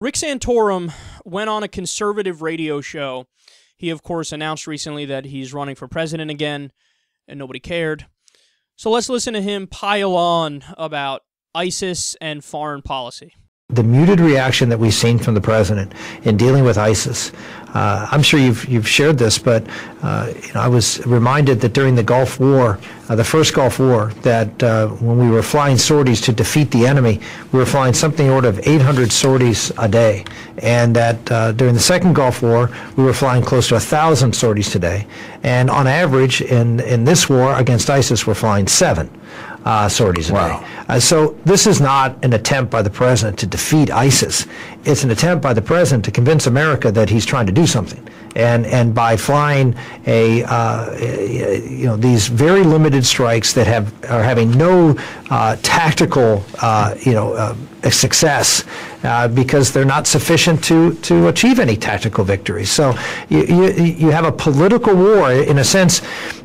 Rick Santorum went on a conservative radio show. He, of course, announced recently that he's running for president again, and nobody cared. So let's listen to him pile on about ISIS and foreign policy. The muted reaction that we've seen from the president in dealing with ISIS, I'm sure you've shared this, but I was reminded that during the Gulf War, the first Gulf War, that when we were flying sorties to defeat the enemy, we were flying something order of 800 sorties a day, and that during the second Gulf War, we were flying close to 1,000 sorties today, and on average, in this war against ISIS, we're flying 7 sorties a day. So this is not an attempt by the president to defeat ISIS. It's an attempt by the president to convince America that he's trying to do something. And by flying these very limited strikes that are having no tactical success because they're not sufficient to achieve any tactical victories. So you have a political war in a sense.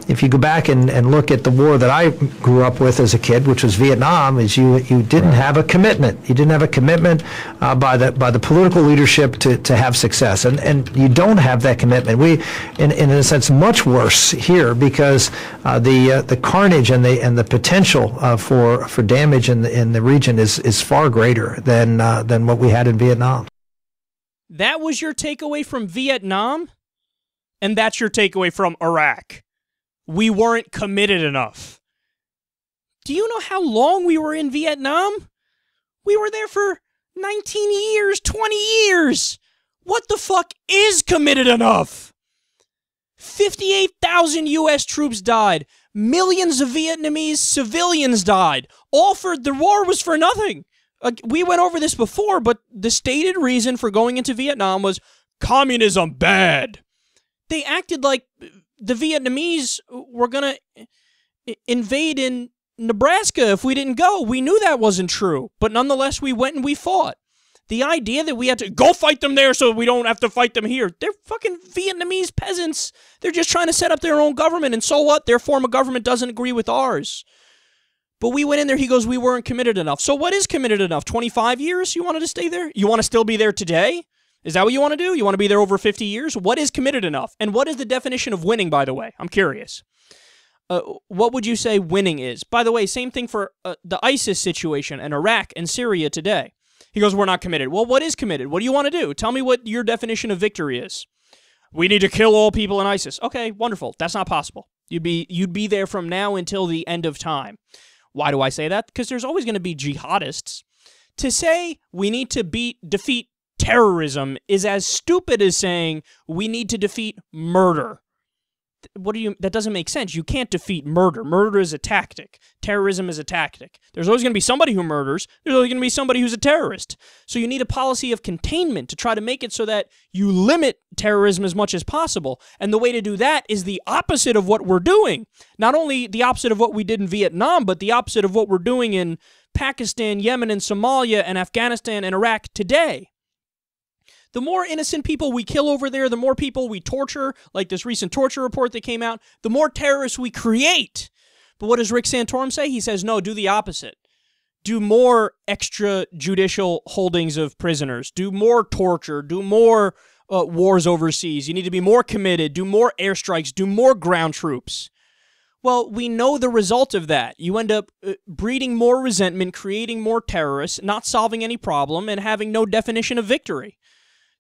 If you go back and look at the war that I grew up with as a kid, which was Vietnam, is you didn't have a commitment. You didn't have a commitment by the political leadership to have success, and you don't have that commitment. We, in a sense, much worse here because the carnage and the potential for damage in the region is far greater than what we had in Vietnam. That was your takeaway from Vietnam, and that's your takeaway from Iraq. We weren't committed enough. Do you know how long we were in Vietnam? We were there for 19 years, 20 years. What the fuck is committed enough? 58,000 U.S. troops died. Millions of Vietnamese civilians died. The war was for nothing. We went over this before, but the stated reason for going into Vietnam was communism bad. They acted like the Vietnamese were going to invade in Nebraska if we didn't go. We knew that wasn't true, but nonetheless, we went and we fought. The idea that we had to go fight them there so we don't have to fight them here. They're fucking Vietnamese peasants. They're just trying to set up their own government, and so what? Their form of government doesn't agree with ours. But we went in there, he goes, we weren't committed enough. So what is committed enough? 25 years you wanted to stay there? You want to still be there today? Is that what you want to do? You want to be there over 50 years? What is committed enough? And what is the definition of winning, by the way? I'm curious. What would you say winning is? By the way, same thing for the ISIS situation in Iraq and Syria today. He goes, we're not committed. Well, what is committed? What do you want to do? Tell me what your definition of victory is. We need to kill all people in ISIS. Okay, wonderful. That's not possible. You'd be there from now until the end of time. Why do I say that? Because there's always going to be jihadists. To say we need to defeat terrorism is as stupid as saying we need to defeat murder. That doesn't make sense. You can't defeat murder. Murder is a tactic. Terrorism is a tactic. There's always going to be somebody who murders. There's always going to be somebody who's a terrorist. So you need a policy of containment to try to make it so that you limit terrorism as much as possible. And the way to do that is the opposite of what we're doing. Not only the opposite of what we did in Vietnam, but the opposite of what we're doing in Pakistan, Yemen, and Somalia, and Afghanistan, and Iraq today. The more innocent people we kill over there, the more people we torture, like this recent torture report that came out, the more terrorists we create. But what does Rick Santorum say? He says, no, do the opposite. Do more extrajudicial holdings of prisoners. Do more torture. Do more wars overseas. You need to be more committed. Do more airstrikes. Do more ground troops. Well, we know the result of that. You end up breeding more resentment, creating more terrorists, not solving any problem, and having no definition of victory.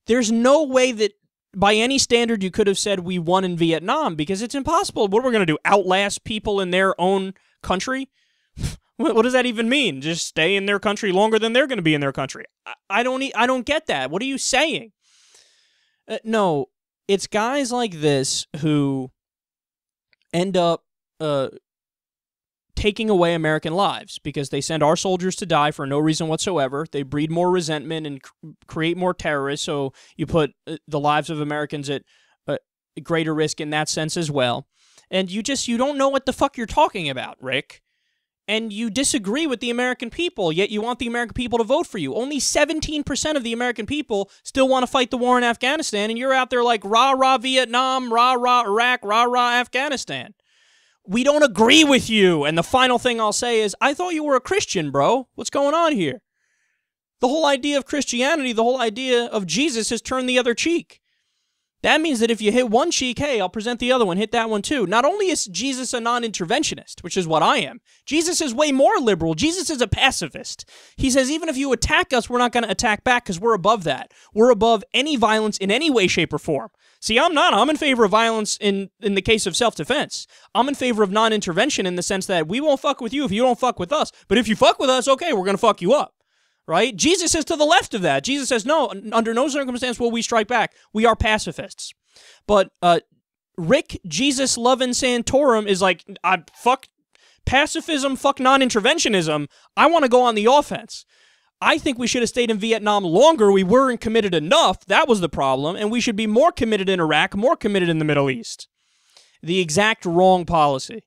There's no way that, by any standard, you could have said we won in Vietnam, because it's impossible. What are we going to do, outlast people in their own country? What does that even mean? Just stay in their country longer than they're going to be in their country? I don't get that. What are you saying? No, it's guys like this who end up taking away American lives because they send our soldiers to die for no reason whatsoever. They breed more resentment and create more terrorists, so you put the lives of Americans at greater risk in that sense as well. And you don't know what the fuck you're talking about, Rick. And you disagree with the American people, yet you want the American people to vote for you. Only 17% of the American people still want to fight the war in Afghanistan, and you're out there like rah-rah Vietnam, rah-rah Iraq, rah-rah Afghanistan. We don't agree with you. And the final thing I'll say is, I thought you were a Christian, bro. What's going on here? The whole idea of Christianity, the whole idea of Jesus has turned the other cheek. That means that if you hit one cheek, hey, I'll present the other one, hit that one too. Not only is Jesus a non-interventionist, which is what I am, Jesus is way more liberal. Jesus is a pacifist. He says, even if you attack us, we're not going to attack back because we're above that. We're above any violence in any way, shape, or form. See, I'm not. I'm in favor of violence in the case of self-defense. I'm in favor of non-intervention in the sense that we won't fuck with you if you don't fuck with us. But if you fuck with us, okay, we're going to fuck you up. Right? Jesus is to the left of that. Jesus says, no, under no circumstance will we strike back. We are pacifists. But Rick Jesus loving Santorum is like, fuck pacifism, fuck non-interventionism. I want to go on the offense. I think we should have stayed in Vietnam longer. We weren't committed enough. That was the problem. And we should be more committed in Iraq, more committed in the Middle East. The exact wrong policy.